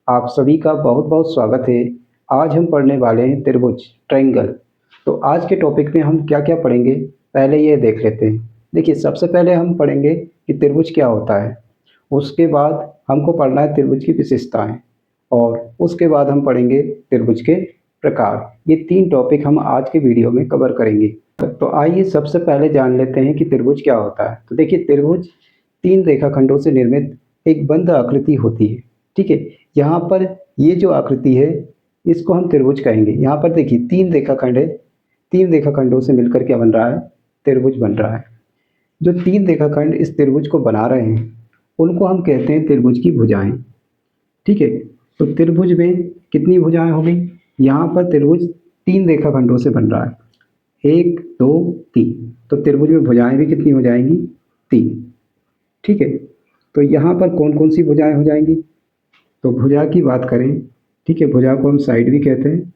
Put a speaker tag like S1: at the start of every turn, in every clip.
S1: आप सभी का बहुत बहुत स्वागत है। आज हम पढ़ने वाले हैं त्रिभुज ट्रायंगल। तो आज के टॉपिक में हम क्या क्या पढ़ेंगे, पहले ये देख लेते हैं। देखिए, सबसे पहले हम पढ़ेंगे कि त्रिभुज क्या होता है। उसके बाद हमको पढ़ना है त्रिभुज की विशेषताएं, और उसके बाद हम पढ़ेंगे त्रिभुज के प्रकार। ये तीन टॉपिक हम आज के वीडियो में कवर करेंगे। तो आइए सबसे पहले जान लेते हैं कि त्रिभुज क्या होता है। तो देखिए, त्रिभुज तीन रेखाखंडों से निर्मित एक बंद आकृति होती है। ठीक है, यहाँ पर ये जो आकृति है इसको हम त्रिभुज कहेंगे। यहाँ पर देखिए तीन रेखाखंड है, तीन रेखाखंडों से मिलकर क्या बन रहा है, त्रिभुज बन रहा है। जो तीन रेखाखंड इस त्रिभुज को बना रहे हैं उनको हम कहते हैं त्रिभुज की भुजाएं। ठीक है, तो त्रिभुज में कितनी भुजाएं हो गई, यहाँ पर त्रिभुज तीन रेखाखंडों से बन रहा है, एक दो तीन। तो त्रिभुज में भुजाएं भी कितनी हो जाएंगी, तीन। ठीक है, तो यहाँ पर कौन कौन सी भुजाएं हो जाएंगी, तो भुजा की बात करें, ठीक है, भुजा को हम साइड भी कहते हैं।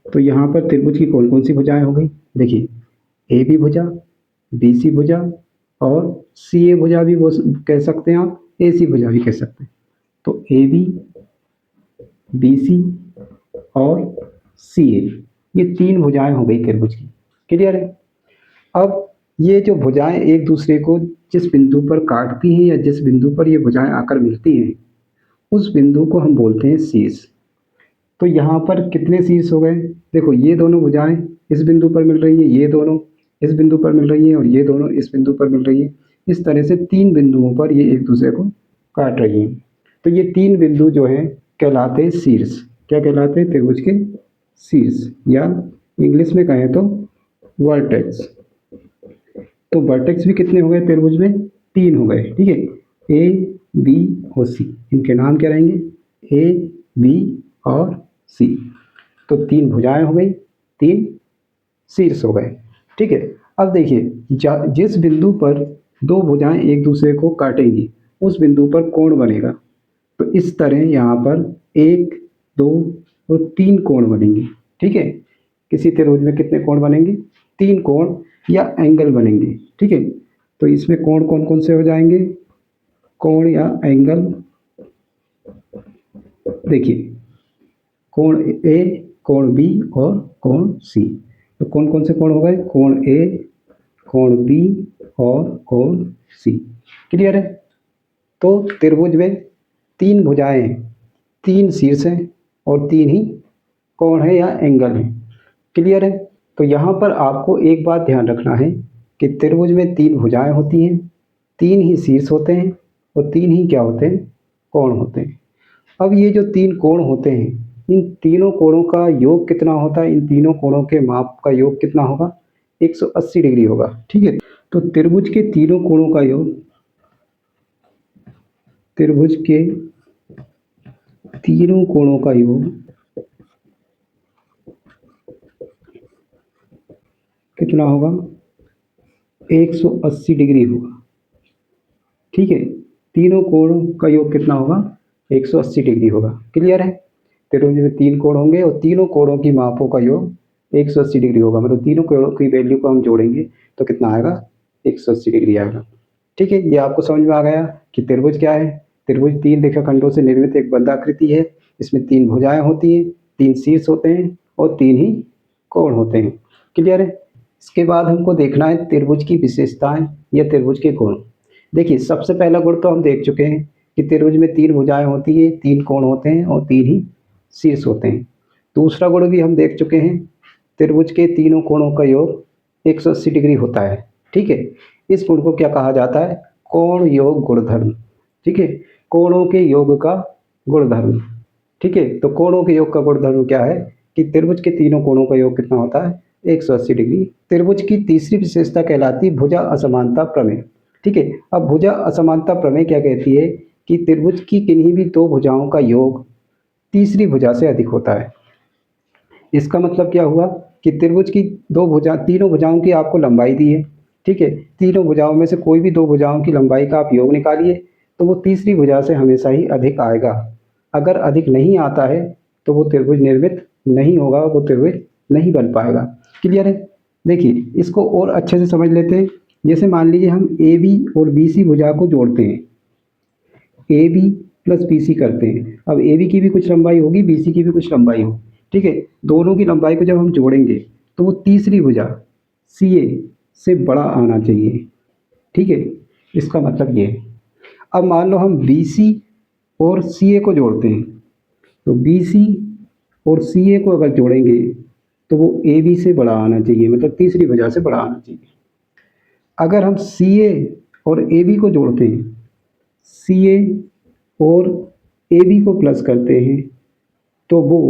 S1: तो यहाँ पर त्रिभुज की कौन कौन सी भुजाएं हो गई, देखिए ए बी भुजा, बी सी भुजा और सी ए भुजा भी वो कह सकते हैं आप, ए सी भुजा भी कह सकते हैं। तो ए बी सी और सी ए, ये तीन भुजाएं हो गई त्रिभुज की। क्लियर है। अब ये जो भुजाएं एक दूसरे को जिस बिंदु पर काटती हैं या जिस बिंदु पर ये भुजाएं आकर मिलती हैं उस बिंदु को हम बोलते हैं शीर्ष। तो यहाँ पर कितने शीर्ष हो गए, देखो ये दोनों भुजाएं इस बिंदु पर मिल रही है, ये दोनों इस बिंदु पर मिल रही है और ये दोनों इस बिंदु पर मिल रही है। इस तरह से तीन बिंदुओं पर ये एक दूसरे को काट रही हैं। तो ये तीन बिंदु जो हैं कहलाते हैं शीर्ष। क्या कहलाते हैं, त्रिभुज के शीर्ष, या इंग्लिश में कहें तो वर्टेक्स। तो वर्टेक्स भी कितने हो गए त्रिभुज में, तीन हो गए। ठीक है, ए बी और सी, इनके नाम क्या रहेंगे, ए बी और सी। तो तीन भुजाएं हो गई, तीन शीर्ष हो गए। ठीक है, अब देखिए जिस बिंदु पर दो भुजाएं एक दूसरे को काटेंगी उस बिंदु पर कोण बनेगा। तो इस तरह यहाँ पर एक दो और तीन कोण बनेंगे। ठीक है, किसी त्रिभुज में कितने कोण बनेंगे, तीन कोण या एंगल बनेंगे। ठीक है, तो इसमें कोण कौन कौन से हो जाएंगे, कोण या एंगल, देखिए कोण ए, कोण बी और कोण सी। तो कौन कौन से कोण हो गए, कोण ए, कोण बी और कोण सी। क्लियर है। तो त्रिभुज में तीन भुजाएं हैं, तीन शीर्ष हैं और तीन ही कोण है या एंगल है। क्लियर है। तो यहाँ पर आपको एक बात ध्यान रखना है कि त्रिभुज में तीन भुजाएं होती हैं, तीन ही शीर्ष होते हैं और तीन ही क्या होते हैं, कोण होते हैं। अब ये जो तीन कोण होते हैं, इन तीनों कोणों का योग कितना होता है, इन तीनों कोणों के माप का योग कितना होगा, 180 डिग्री होगा। ठीक है, तो त्रिभुज के तीनों कोणों का योग, त्रिभुज के तीनों कोणों का योग कितना होगा, 180 डिग्री होगा। ठीक है, तीनों कोणों का योग कितना होगा, 180 डिग्री होगा। क्लियर है। त्रिभुज में तीन कोण होंगे और तीनों कोणों की मापों का योग 180 डिग्री होगा। मतलब तीनों कोणों की वैल्यू को हम जोड़ेंगे तो कितना आएगा, 180 डिग्री आएगा। ठीक है, ये आपको समझ में आ गया कि त्रिभुज क्या है। त्रिभुज तीन रेखाखंडों से निर्मित एक बंद आकृति है। इसमें तीन भुजाएं होती हैं, तीन शीर्ष होते हैं और तीन ही कोण होते हैं। क्लियर है। इसके बाद हमको देखना है त्रिभुज की विशेषताएं या त्रिभुज के गुण। देखिए, सबसे पहला गुण तो हम देख चुके हैं कि त्रिभुज में तीन भुजाएं होती है, तीन कोण होते हैं और तीन ही शीर्ष होते हैं। दूसरा गुण भी हम देख चुके हैं, त्रिभुज के तीनों कोणों का योग 180 डिग्री होता है। ठीक है, इस गुण को क्या कहा जाता है, कोण योग गुणधर्म। ठीक है, कोणों के योग का गुणधर्म। ठीक है, तो कोणों के योग का गुणधर्म क्या है कि त्रिभुज के तीनों कोणों का योग कितना होता है, 180 डिग्री। त्रिभुज की तीसरी विशेषता कहलाती भुजा असमानता प्रमेय। ठीक है, अब भुजा असमानता प्रमेय क्या कहती है कि त्रिभुज की किन्हीं भी दो भुजाओं का योग तीसरी भुजा से अधिक होता है। इसका मतलब क्या हुआ कि त्रिभुज की दो भुजा, तीनों भुजाओं की आपको लंबाई दी है। ठीक है, तीनों भुजाओं में से कोई भी दो भुजाओं की लंबाई का आप योग निकालिए तो वो तीसरी भुजा से हमेशा ही अधिक आएगा। अगर अधिक नहीं आता है तो वो त्रिभुज निर्मित नहीं होगा, वो त्रिभुज नहीं बन पाएगा। क्लियर है। देखिए, इसको और अच्छे से समझ लेते हैं। जैसे मान लीजिए हम ए बी और बी सी भुजा को जोड़ते हैं, A B plus B C करते हैं। अब ए बी की भी कुछ लंबाई होगी, बी सी की भी कुछ लंबाई होगी, ठीक है। दोनों की लंबाई को जब हम जोड़ेंगे तो वो तीसरी भुजा सी ए से बड़ा आना चाहिए, ठीक है। इसका मतलब ये है। अब मान लो हम बी सी और सी ए को जोड़ते हैं, तो बी सी और सी ए को अगर जोड़ेंगे तो वो ए बी से बड़ा आना चाहिए, मतलब तीसरी भुजा से बड़ा आना चाहिए। अगर हम सी ए और ए बी को जोड़ते हैं, सी ए और ए बी को प्लस करते हैं, तो वो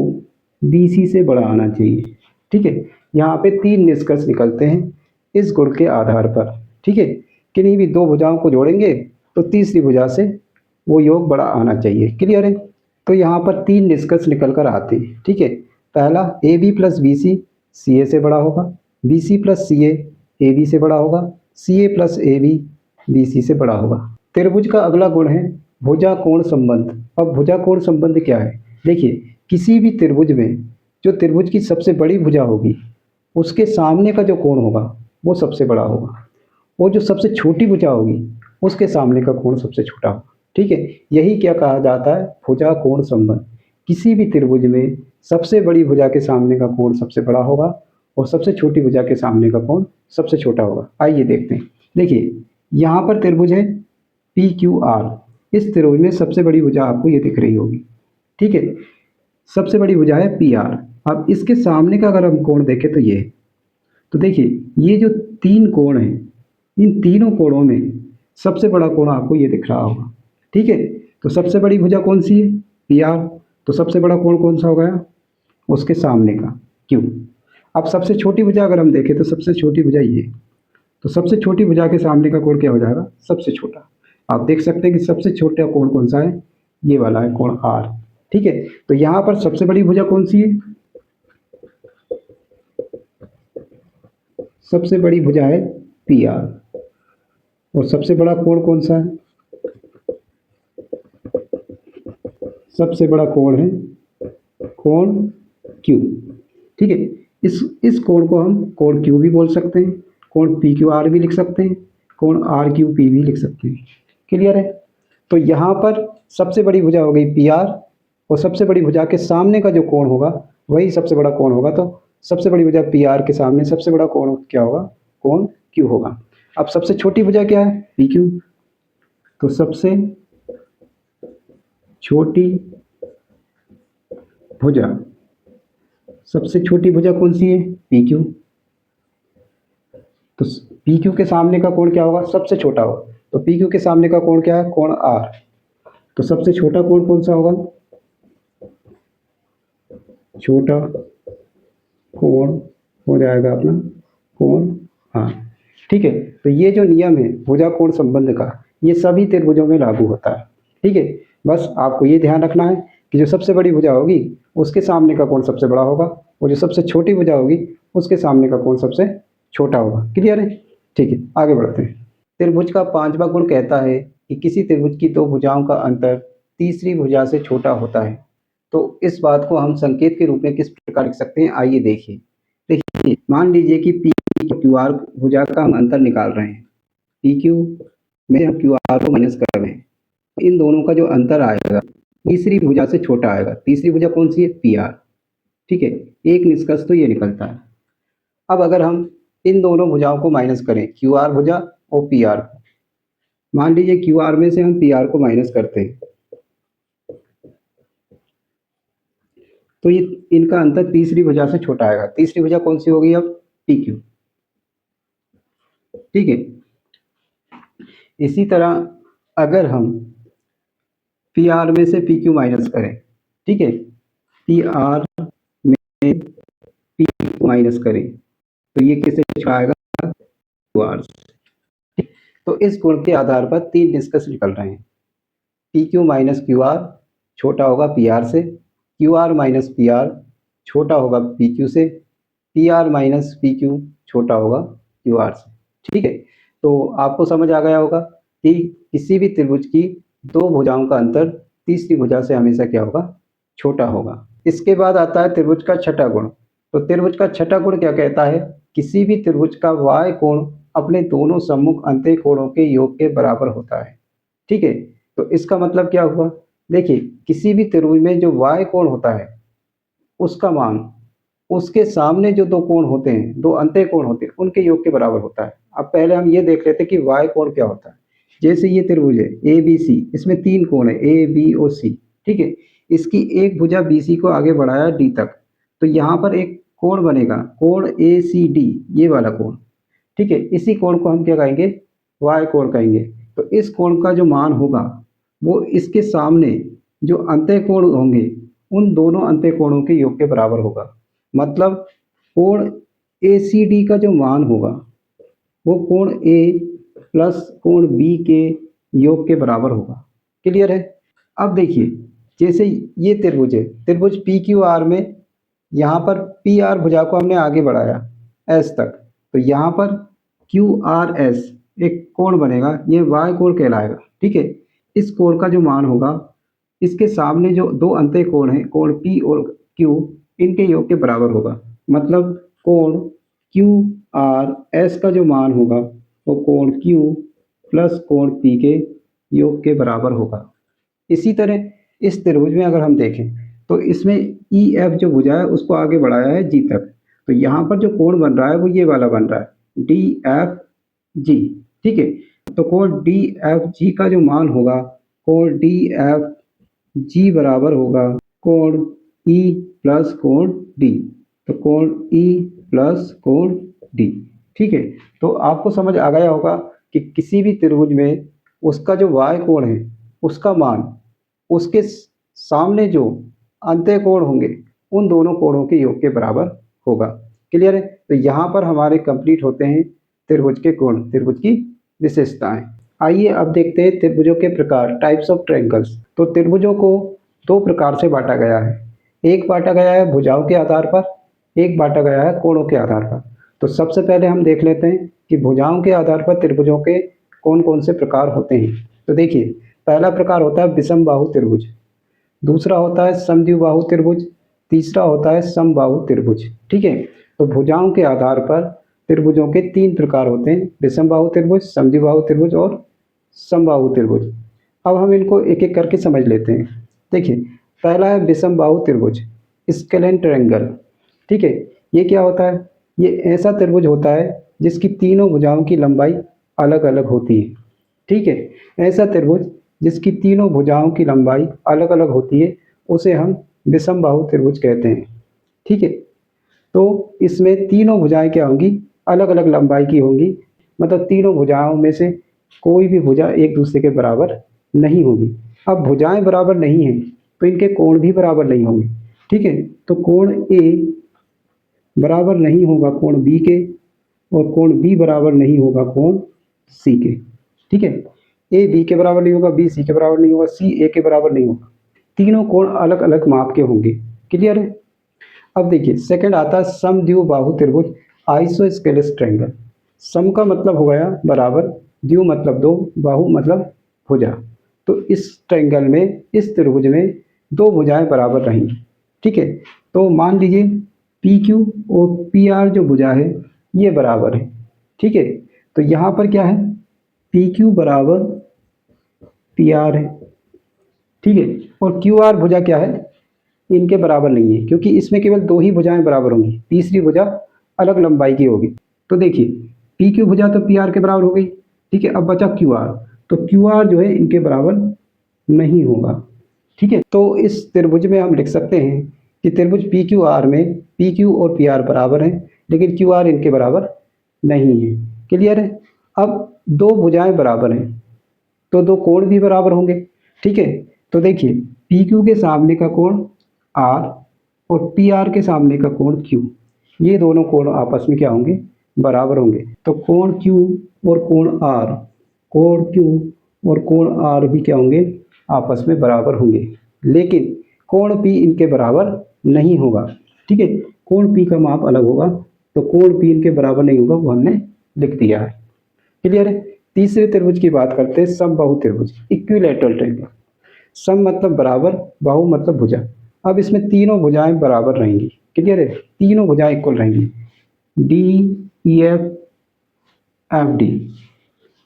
S1: बी सी से बड़ा आना चाहिए, ठीक है। यहाँ पे तीन निष्कर्ष निकलते हैं इस गुण के आधार पर, ठीक है। किन्हीं भी दो भुजाओं को जोड़ेंगे तो तीसरी भुजा से वो योग बड़ा आना चाहिए, क्लियर है। तो यहाँ पर तीन निष्कर्ष निकल कर आते हैं, ठीक है। पहला, A B plus B C A से बड़ा होगा, B C plus C A B से बड़ा होगा, सी ए प्लस ए बी सी से बड़ा होगा। त्रिभुज का अगला गुण है भुजा कोण संबंध। अब भुजा कोण संबंध क्या है? देखिए, किसी भी त्रिभुज में जो त्रिभुज की सबसे बड़ी भुजा होगी उसके सामने का जो कोण होगा वो सबसे बड़ा होगा, और जो सबसे छोटी भुजा होगी उसके सामने का कोण सबसे छोटा होगा, ठीक है। यही क्या कहा जाता है? भुजा कोण संबंध। किसी भी त्रिभुज में सबसे बड़ी भुजा के सामने का कोण सबसे बड़ा होगा और सबसे छोटी भुजा के सामने का कोण सबसे छोटा होगा। आइए देखते हैं। देखिए, यहाँ पर त्रिभुज है पी क्यू आर। इस त्रिभुज में सबसे बड़ी भुजा आपको ये दिख रही होगी, ठीक है। सबसे बड़ी भुजा है पी आर। अब इसके सामने का अगर हम कोण देखें तो ये है। तो देखिए, ये जो तीन कोण हैं, इन तीनों कोणों में सबसे बड़ा कोण आपको ये दिख रहा होगा, ठीक है। तो सबसे बड़ी भुजा कौन सी है? P R. तो सबसे बड़ा कोण कौन सा हो गया? उसके सामने का क्यू। अब सबसे छोटी भुजा अगर हम देखें तो सबसे छोटी भुजा ये, तो सबसे छोटी भुजा के सामने का कोण क्या हो जाएगा? सबसे छोटा। आप देख सकते हैं कि सबसे छोटा कोण कौन सा है? ये वाला है कोण आर, ठीक है। तो यहाँ पर सबसे बड़ी भुजा कौन सी है? सबसे बड़ी भुजा है पी आर। और सबसे बड़ा कोण कौन सा है? सबसे बड़ा कोण है कोण क्यू, ठीक है। इस कोण को हम कोण क्यू भी बोल सकते हैं, कोण पी क्यू आर भी लिख सकते हैं, कोण आर क्यू पी भी लिख सकते हैं, क्लियर है। तो यहाँ पर सबसे बड़ी भुजा हो गई पी आर, और सबसे बड़ी भुजा के सामने का जो कोण होगा वही सबसे बड़ा कोण होगा। तो सबसे बड़ी भुजा पी आर के सामने सबसे बड़ा कोण क्या होगा? कोण क्यू होगा। अब सबसे छोटी भुजा क्या है? P Q. तो सबसे छोटी भुजा, सबसे छोटी भुजा कौन सी है? P Q. तो पी क्यू के सामने का कोण क्या होगा? सबसे छोटा होगा। तो पी क्यू के सामने का कोण क्या है? कोण आर। तो सबसे छोटा कोण कौन सा होगा? छोटा कोण हो जाएगा अपना कोण आर, ठीक है। तो ये जो नियम है भुजा कोण संबंध का, ये सभी त्रिभुजों में लागू होता है, ठीक है। बस आपको ये ध्यान रखना है कि जो सबसे बड़ी भुजा होगी उसके सामने का कोण सबसे बड़ा होगा, और जो सबसे छोटी भुजा होगी उसके सामने का कोण सबसे छोटा होगा, क्लियर है। ठीक है, आगे बढ़ते हैं। त्रिभुज का पांचवा गुण कहता है कि किसी त्रिभुज की दो भुजाओं का अंतर तीसरी भुजा से छोटा होता है। तो इस बात को हम संकेत के रूप में किस प्रकार लिख सकते हैं? आइए देखिए। देखिए, मान लीजिए कि पी क्यू आर भुजा का हम अंतर निकाल रहे हैं। पी क्यू में हम क्यू आर को माइनस कर रहे हैं। इन दोनों का जो अंतर आएगा तीसरी भुजा से छोटा आएगा। तीसरी भुजा कौन सी है? पी आर, ठीक है। एक निष्कर्ष तो ये निकलता है। अब अगर हम इन दोनों भुजाओं को माइनस करें, क्यू आर भुजा और पी आर को, मान लीजिए क्यू आर में से हम पी आर को माइनस करते हैं, तो ये इनका अंतर तीसरी भुजा से छोटा आएगा। तीसरी भुजा कौन सी होगी? अब पी क्यू, ठीक है। इसी तरह अगर हम पी आर में से पी क्यू माइनस करें, ठीक है, पी आर में पी क्यू माइनस करें, तो ये किससे छोटा आएगा? क्यू आर से। तो इस गुण के आधार पर तीन निष्कर्ष निकल रहे हैं। P Q minus Q R छोटा होगा पी आर से, Q R minus P R छोटा होगा पी क्यू से, P R minus P Q छोटा होगा क्यू आर से, ठीक है। तो आपको समझ आ गया होगा कि किसी भी त्रिभुज की दो भुजाओं का अंतर तीसरी भुजा से हमेशा क्या होगा? छोटा होगा। इसके बाद आता है त्रिभुज का छठा गुण। तो त्रिभुज का छठा गुण क्या कहता है? किसी भी त्रिभुज का y कोण अपने दोनों सम्मुख अंत्य कोणों के योग के बराबर होता है, ठीक है। तो इसका मतलब क्या हुआ? देखिए किसी भी त्रिभुज में जो y कोण होता है उसका मान उसके सामने जो दो कोण होते हैं, दो अंत्य कोण होते हैं, उनके योग के बराबर होता है। अब पहले हम ये देख लेते हैं कि y कोण क्या होता है। जैसे ये त्रिभुज है ए बी सी, इसमें तीन कोण है ए बी और सी, ठीक है। इसकी एक भुजा बी सी को आगे बढ़ाया डी तक, तो यहाँ पर एक कोण बनेगा, कोण ए सी डी, ये वाला कोण, ठीक है। इसी कोण को हम क्या कहेंगे, y कोण कहेंगे। तो इस कोण का जो मान होगा वो इसके सामने जो अंत्य कोण होंगे उन दोनों अंत्य कोणों के योग के बराबर होगा। मतलब कोण ए सी डी का जो मान होगा वो कोण ए प्लस कोण बी के योग के बराबर होगा। क्लियर है। अब देखिए जैसे ये त्रिभुज है, त्रिभुज पी क्यू आर में यहाँ पर पी आर भुजा को हमने आगे बढ़ाया एस तक, तो यहाँ पर क्यू आर एस एक कोण बनेगा, ये वाई कोण कहलाएगा, ठीक है। इस कोण का जो मान होगा इसके सामने जो दो अंत्य कोण हैं, कोण पी और क्यू, इनके योग के बराबर होगा। मतलब कोण क्यू आर एस का जो मान होगा वो कोण क्यू प्लस कोण पी के योग के बराबर होगा। इसी तरह इस त्रिभुज में अगर हम देखें तो इसमें ई एफ जो भुजा है उसको आगे बढ़ाया है जी तक, तो यहाँ पर जो कोण बन रहा है वो ये वाला बन रहा है डी एफ जी, ठीक है। तो कोण डी एफ जी का जो मान होगा, कोण डी एफ जी बराबर होगा कोण ई प्लस कोण डी, तो कोण ई प्लस कोण डी, ठीक है। तो आपको समझ आ गया होगा कि किसी भी त्रिभुज में उसका जो y कोण है उसका मान उसके सामने जो अंत्य कोण होंगे उन दोनों कोणों के योग के बराबर होगा। क्लियर है। तो यहाँ पर हमारे कंप्लीट होते हैं त्रिभुज के कोण, त्रिभुज की विशेषताएं। आइए अब देखते हैं त्रिभुजों के प्रकार, टाइप्स ऑफ ट्रायंगल्स। तो त्रिभुजों को दो प्रकार से बांटा गया है, एक बांटा गया है भुजाओं के आधार पर, एक बांटा गया है कोणों के आधार पर। तो सबसे पहले हम देख लेते हैं कि भुजाओं के आधार पर त्रिभुजों के कौन कौन से प्रकार होते हैं। तो देखिए पहला प्रकार होता है विषम बाहु त्रिभुज, दूसरा होता है समद्विबाहु त्रिभुज, तीसरा होता है समबाहु त्रिभुज, ठीक है। तो भुजाओं के आधार पर त्रिभुजों के तीन प्रकार होते हैं, विषम बाहु त्रिभुज, समद्विबाहु त्रिभुज और समबाहु त्रिभुज। अब हम इनको एक एक करके समझ लेते हैं। देखिए पहला है विषम बाहु त्रिभुज, स्केलेन ट्रायंगल, ठीक है। ये क्या होता है, ये ऐसा त्रिभुज होता है जिसकी तीनों भुजाओं की लंबाई अलग अलग होती है, ठीक है। ऐसा त्रिभुज जिसकी तीनों भुजाओं की लंबाई अलग अलग होती है उसे हम विषम बाहु त्रिभुज कहते हैं, ठीक है। तो इसमें तीनों भुजाएं क्या होंगी, अलग अलग लंबाई की होंगी। मतलब तीनों भुजाओं में से कोई भी भुजा एक दूसरे के बराबर नहीं होगी। अब भुजाएं बराबर नहीं हैं तो इनके कोण भी बराबर नहीं होंगे, ठीक है। तो कोण ए बराबर नहीं होगा कोण बी के, और कोण बी बराबर नहीं होगा कोण सी के, ठीक है। ए बी के बराबर नहीं होगा, बी सी के बराबर नहीं होगा, सी ए के बराबर नहीं होगा। तीनों कोण अलग अलग माप के होंगे। क्लियर है। अब देखिए सेकंड आता है समद्विबाहु त्रिभुज, आइसोस्केलेस ट्रायंगल। सम का मतलब हो गया बराबर, द्वि मतलब दो, बाहु मतलब भुजा। तो इस ट्रायंगल में, इस त्रिभुज में दो भुजाएं बराबर रहेंगी, ठीक है। तो मान लीजिए पी क्यू और पी आर जो भुजा है ये बराबर है, ठीक है। तो यहाँ पर क्या है, पी क्यू बराबर पी आर है, ठीक है। और क्यू आर भुजा क्या है, इनके बराबर नहीं है, क्योंकि इसमें केवल दो ही भुजाएं बराबर होंगी, तीसरी भुजा अलग लंबाई की होगी। तो देखिए पी क्यू भुजा तो पी आर के बराबर हो गई, ठीक है। अब बचा क्यू आर, तो क्यू आर जो है इनके बराबर नहीं होगा, ठीक है। तो इस त्रिभुज में हम लिख सकते हैं कि त्रिभुज पी क्यू आर में पी क्यू और पी आर बराबर हैं, लेकिन क्यू आर इनके बराबर नहीं है। क्लियर है। अब दो भुजाएं बराबर हैं तो दो कोण भी बराबर होंगे, ठीक है। तो देखिए पी क्यू के सामने का कोण आर और पी आर के सामने का कोण क्यू, ये दोनों कोण आपस में क्या होंगे, बराबर होंगे। तो कोण क्यू और कोण आर, कोण क्यू और कोण आर भी क्या होंगे, आपस में बराबर होंगे। लेकिन कोण पी इनके बराबर नहीं होगा, ठीक है। कोण पी का माप अलग होगा, तो कोण पी इनके बराबर नहीं होगा, वो हमने लिख दिया है। क्लियर है। तीसरे त्रिभुज की बात करते हैं, समबाहु त्रिभुज, इक्विलैटरल ट्रायंगल। सम मतलब बराबर, बाहु मतलब भुजा। अब इसमें तीनों भुजाएं बराबर रहेंगी। क्लियर है। तीनों भुजाएं इक्वल रहेंगी, D E F F D,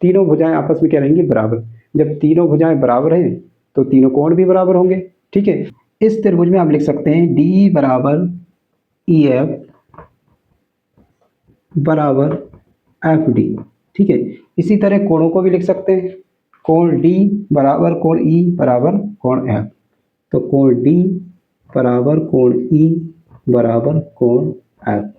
S1: तीनों भुजाएं आपस में क्या रहेंगी, बराबर। जब तीनों भुजाएं बराबर हैं तो तीनों कोण भी बराबर होंगे। ठीक है, इस त्रिभुज में हम लिख सकते हैं डी बराबर ई एफ बराबर एफ डी। ठीक है, इसी तरह कोणों को भी लिख सकते हैं, कोण डी बराबर कोण ई बराबर कोण एफ। तो कोण डी बराबर कोण ई बराबर कोण एफ।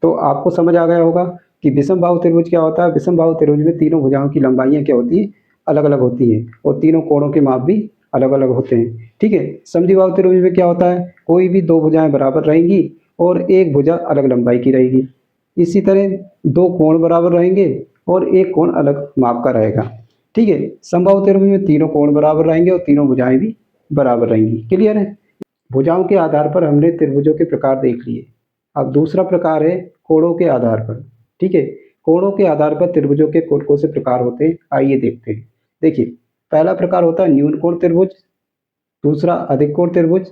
S1: तो आपको समझ आ गया होगा कि विषम बाहु त्रिभुज क्या होता है। विषम बाहु त्रिभुज में तीनों भुजाओं की लंबाइयाँ क्या होती है, अलग अलग होती हैं, और तीनों कोणों के माप भी अलग अलग होते हैं। ठीक है, समद्विबाहु त्रिभुज में क्या होता है, कोई भी दो भुजाएं बराबर रहेंगी और एक भुजा अलग लंबाई की रहेगी। इसी तरह दो कोण बराबर रहेंगे और एक कोण अलग माप का रहेगा। ठीक है, समबाहु त्रिभुज में तीनों कोण बराबर रहेंगे और तीनों भुजाएं भी बराबर रहेंगी। क्लियर है। भुजाओं के आधार पर हमने त्रिभुजों के प्रकार देख लिए। अब दूसरा प्रकार है कोणों के आधार पर। ठीक है, कोणों के आधार पर त्रिभुजों के कौन से प्रकार होते हैं, आइए देखते हैं। देखिए, पहला प्रकार होता है न्यून कोण त्रिभुज, दूसरा अधिक कोण त्रिभुज,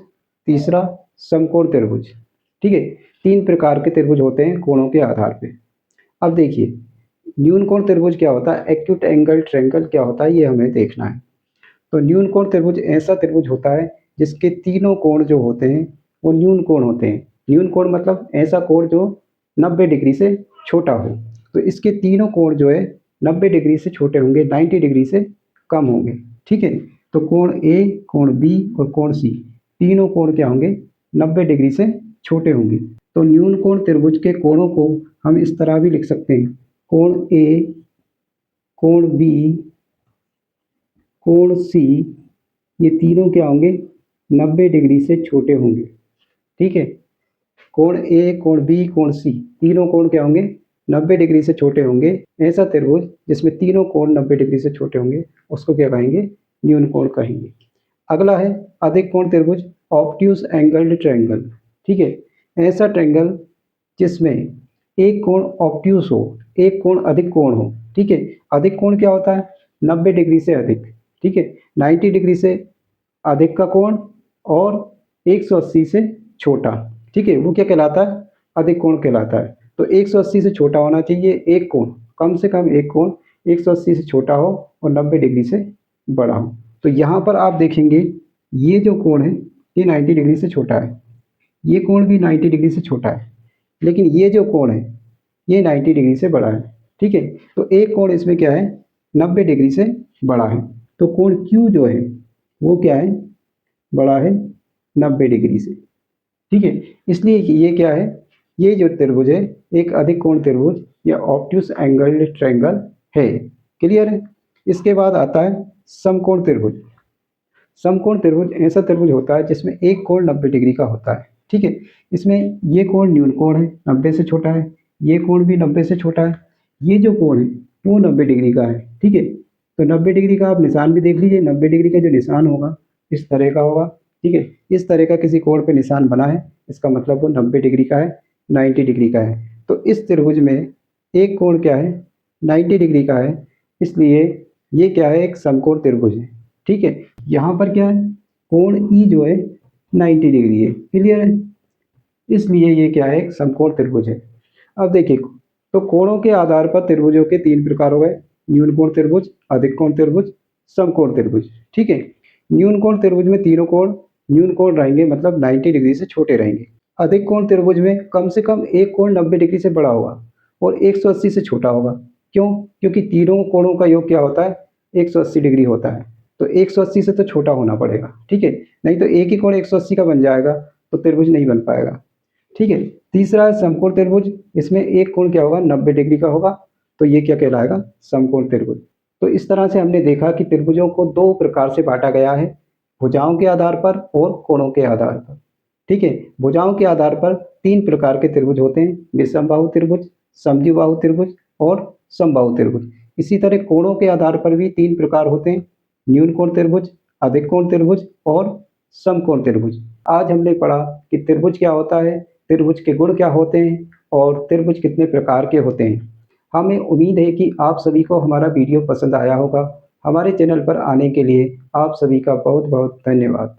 S1: तीसरा समकोण त्रिभुज। ठीक है, तीन प्रकार के त्रिभुज होते हैं कोणों के आधार पे। अब देखिए, न्यून कोण त्रिभुज क्या होता है, एक्यूट एंगल ट्रायंगल क्या होता है, ये हमें देखना है। तो न्यून कोण त्रिभुज ऐसा त्रिभुज होता है जिसके तीनों कोण जो होते हैं वो न्यून कोण होते हैं। न्यून कोण मतलब ऐसा कोण जो 90 डिग्री से छोटा हो। तो इसके तीनों कोण जो है 90 डिग्री से छोटे होंगे, 90 डिग्री से कम होंगे। ठीक है, तो कोण ए, कोण बी और कोण सी, तीनों कोण क्या होंगे, 90 डिग्री से छोटे होंगे। तो न्यून कोण त्रिभुज के कोणों को हम इस तरह भी लिख सकते हैं, कोण ए, कोण बी, कोण सी, ये तीनों क्या होंगे, 90 डिग्री से छोटे होंगे। ठीक है, कोण ए, कोण बी, कोण सी, तीनों कोण क्या होंगे, 90 डिग्री से छोटे होंगे। ऐसा त्रिभुज जिसमें तीनों कोण 90 डिग्री से छोटे होंगे उसको क्या कहेंगे, न्यून कोण कहेंगे। अगला है अधिक कोण त्रिभुज, ऑब्ट्यूज एंगल्ड ट्रायंगल। ठीक है, ऐसा ट्रायंगल जिसमें एक कोण ऑब्ट्यूज हो, एक कोण अधिक कोण हो। ठीक है, अधिक कोण क्या होता है, 90 डिग्री से अधिक। ठीक है, 90 डिग्री से अधिक का कोण और 180 से छोटा। ठीक है, वो क्या कहलाता है, अधिक कोण कहलाता है। तो 180 से छोटा होना चाहिए एक कोण, कम से कम एक कोण 180 से छोटा हो और 90 डिग्री से बड़ा हो। तो यहाँ पर आप देखेंगे ये जो कोण है ये 90 डिग्री से छोटा है, ये कोण भी 90 डिग्री से छोटा है, लेकिन ये जो कोण है ये 90 डिग्री से बड़ा है। ठीक है, तो एक कोण इसमें क्या है, 90 डिग्री से बड़ा है। तो कोण Q जो है वो क्या है, बड़ा है 90 डिग्री से। ठीक है, इसलिए ये क्या है, ये जो त्रिभुज है एक अधिक कोण त्रिभुज या ऑब्ट्यूज एंगल्ड ट्रायंगल है। क्लियर है। इसके बाद आता है समकोण त्रिभुज। समकोण त्रिभुज ऐसा त्रिभुज होता है जिसमें एक कोण 90 डिग्री का होता है। ठीक है, इसमें ये कोण न्यून कोण है, 90 से छोटा है, ये कोण भी 90 से छोटा है, ये जो कोण है वो 90 डिग्री का है। ठीक है, तो 90 डिग्री का आप निशान भी देख लीजिए, 90 डिग्री का जो निशान होगा इस तरह का होगा। ठीक है, इस तरह का किसी कोण पे निशान बना है, इसका मतलब वो 90 डिग्री का है, 90 डिग्री का है। तो इस त्रिभुज में एक कोण क्या है, 90 डिग्री का है, इसलिए ये क्या है, एक समकोण त्रिभुज है। ठीक है, यहाँ पर क्या है, कोण ई जो है 90 डिग्री है। क्लियर है, इसलिए ये क्या है, एक समकोण त्रिभुज है। अब देखिए, तो कोणों के आधार पर त्रिभुजों के तीन प्रकार हो गए, न्यून कोण त्रिभुज, अधिक कोण त्रिभुज, समकोण त्रिभुज। ठीक है, न्यून कोण त्रिभुज में तीनों कोण न्यून कोण रहेंगे, मतलब 90 डिग्री से छोटे रहेंगे। अधिक कोण त्रिभुज में कम से कम एक कोण 90 डिग्री से बड़ा होगा और 180 से छोटा होगा। क्यों, क्योंकि तीनों कोणों का योग क्या होता है, 180 डिग्री होता है। तो 180 से तो छोटा होना पड़ेगा। ठीक है, नहीं तो एक ही कोण 180 का बन जाएगा तो त्रिभुज नहीं बन पाएगा। ठीक है, तीसरा है समकोण त्रिभुज, इसमें एक कोण क्या होगा, 90 डिग्री का होगा, तो ये क्या कहलाएगा, समकोण त्रिभुज। तो इस तरह से हमने देखा कि त्रिभुजों को दो प्रकार से बांटा गया है, भुजाओं के आधार पर और कोणों के आधार पर। ठीक है, भुजाओं के आधार पर तीन प्रकार के त्रिभुज होते हैं, विषमबाहु त्रिभुज, समद्विबाहु त्रिभुज और समबाहु त्रिभुज। इसी तरह कोणों के आधार पर भी तीन प्रकार होते हैं, न्यून कोण त्रिभुज, अधिक कोण त्रिभुज और समकोण त्रिभुज। आज हमने पढ़ा कि त्रिभुज क्या होता है, त्रिभुज के गुण क्या होते हैं और त्रिभुज कितने प्रकार के होते हैं। हमें उम्मीद है कि आप सभी को हमारा वीडियो पसंद आया होगा। हमारे चैनल पर आने के लिए आप सभी का बहुत बहुत धन्यवाद।